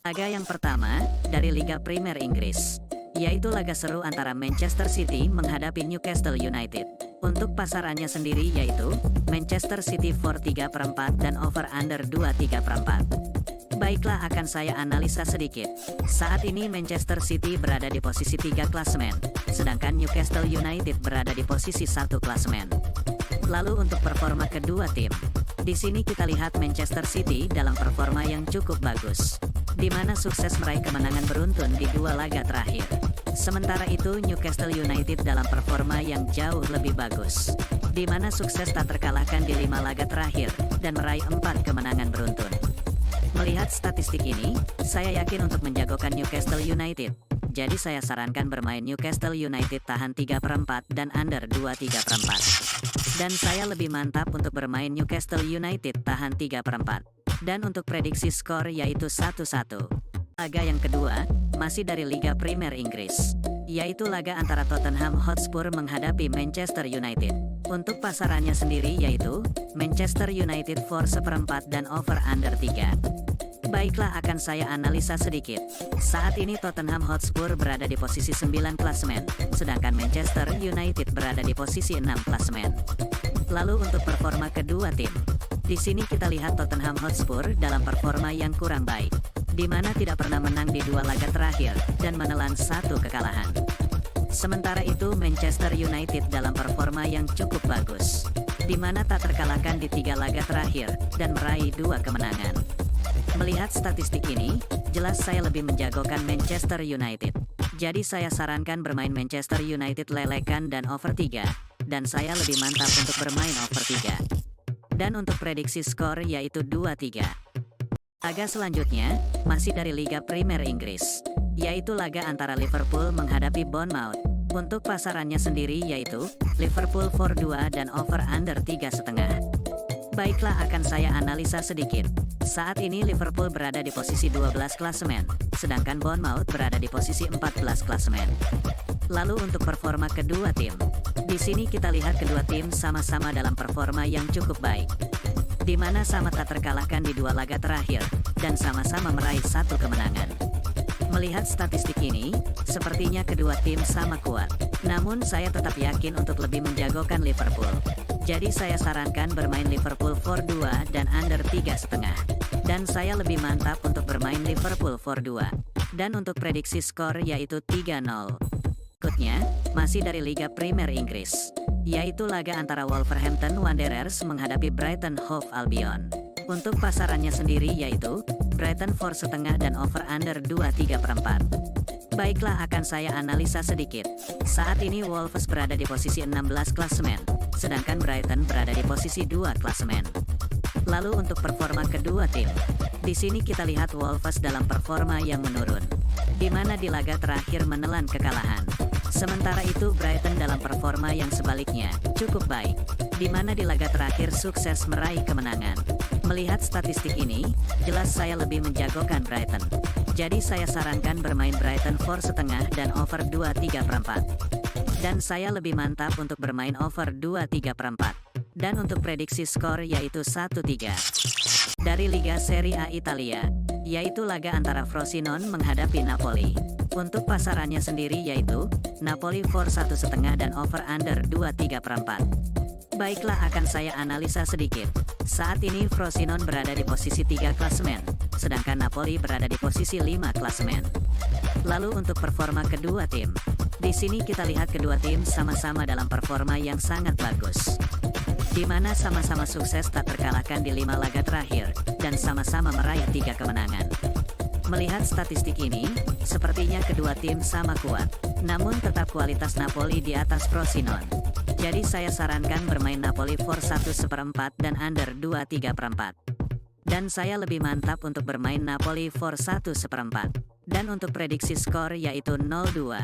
Laga yang pertama, dari Liga Premier Inggris, yaitu laga seru antara Manchester City menghadapi Newcastle United. Untuk pasarannya sendiri yaitu, Manchester City for 3/4 dan over-under 2/3. Baiklah, akan saya analisa sedikit. Saat ini Manchester City berada di posisi 3 klasemen, sedangkan Newcastle United berada di posisi 1 klasemen. Lalu untuk performa kedua tim, di sini kita lihat Manchester City dalam performa yang cukup bagus, di mana sukses meraih kemenangan beruntun di 2 laga terakhir. Sementara itu Newcastle United dalam performa yang jauh lebih bagus, di mana sukses tak terkalahkan di 5 laga terakhir, dan meraih 4 kemenangan beruntun. Melihat statistik ini, saya yakin untuk menjagokan Newcastle United. Jadi saya sarankan bermain Newcastle United tahan 3/4 dan under 2/3. Dan saya lebih mantap untuk bermain Newcastle United tahan 3/4. Dan untuk prediksi skor yaitu 1-1. Laga yang kedua, masih dari Liga Premier Inggris, yaitu laga antara Tottenham Hotspur menghadapi Manchester United. Untuk pasarannya sendiri yaitu, Manchester United for 1/4 dan over under 3. Baiklah, akan saya analisa sedikit. Saat ini Tottenham Hotspur berada di posisi 9 klasemen, sedangkan Manchester United berada di posisi 6 klasemen. Lalu untuk performa kedua tim, di sini kita lihat Tottenham Hotspur dalam performa yang kurang baik, di mana tidak pernah menang di 2 laga terakhir, dan menelan 1 kekalahan. Sementara itu Manchester United dalam performa yang cukup bagus, di mana tak terkalahkan di 3 laga terakhir, dan meraih 2 kemenangan. Melihat statistik ini, jelas saya lebih menjagokan Manchester United. Jadi saya sarankan bermain Manchester United lelekan dan over 3, dan saya lebih mantap untuk bermain over 3. Dan untuk prediksi skor yaitu 2-3. Laga selanjutnya, masih dari Liga Premier Inggris, yaitu laga antara Liverpool menghadapi Bournemouth. Untuk pasarannya sendiri yaitu, Liverpool for 2 dan over under 3,5. Baiklah, akan saya analisa sedikit. Saat ini Liverpool berada di posisi 12 klasemen, sedangkan Bournemouth berada di posisi 14 klasemen. Lalu untuk performa kedua tim, di sini kita lihat kedua tim sama-sama dalam performa yang cukup baik, di mana sama tak terkalahkan di 2 laga terakhir, dan sama-sama meraih 1 kemenangan. Melihat statistik ini, sepertinya kedua tim sama kuat. Namun saya tetap yakin untuk lebih menjagokan Liverpool. Jadi saya sarankan bermain Liverpool for 2 dan under 3,5. Dan saya lebih mantap untuk bermain Liverpool for 2. Dan untuk prediksi skor yaitu 3-0. Berikutnya, masih dari Liga Premier Inggris, yaitu laga antara Wolverhampton Wanderers menghadapi Brighton Hove Albion. Untuk pasarannya sendiri yaitu, Brighton for 1/2 dan over under 2/3. Baiklah, akan saya analisa sedikit. Saat ini Wolves berada di posisi 16 klasemen, sedangkan Brighton berada di posisi 2 klasemen. Lalu untuk performa kedua tim, di sini kita lihat Wolves dalam performa yang menurun, di mana di laga terakhir menelan kekalahan. Sementara itu Brighton dalam performa yang sebaliknya, cukup baik, di mana di laga terakhir sukses meraih kemenangan. Melihat statistik ini, jelas saya lebih menjagokan Brighton. Jadi saya sarankan bermain Brighton for 1/2 dan over 2/3. Dan saya lebih mantap untuk bermain over 2/3. Dan untuk prediksi skor yaitu 1-3. Dari Liga Serie A Italia, yaitu laga antara Frosinone menghadapi Napoli. Untuk pasarannya sendiri yaitu, Napoli for 1,5 dan over under 2/3. Baiklah, akan saya analisa sedikit. Saat ini Frosinone berada di posisi 3 klasemen, sedangkan Napoli berada di posisi 5 klasemen. Lalu untuk performa kedua tim, di sini kita lihat kedua tim sama-sama dalam performa yang sangat bagus, di mana sama-sama sukses tak terkalahkan di 5 laga terakhir, dan sama-sama meraih 3 kemenangan. Melihat statistik ini, sepertinya kedua tim sama kuat, namun tetap kualitas Napoli di atas Frosinone. Jadi saya sarankan bermain Napoli for 1/4 dan under 2/3. Dan saya lebih mantap untuk bermain Napoli for 1/4. Dan untuk prediksi skor yaitu 0-2.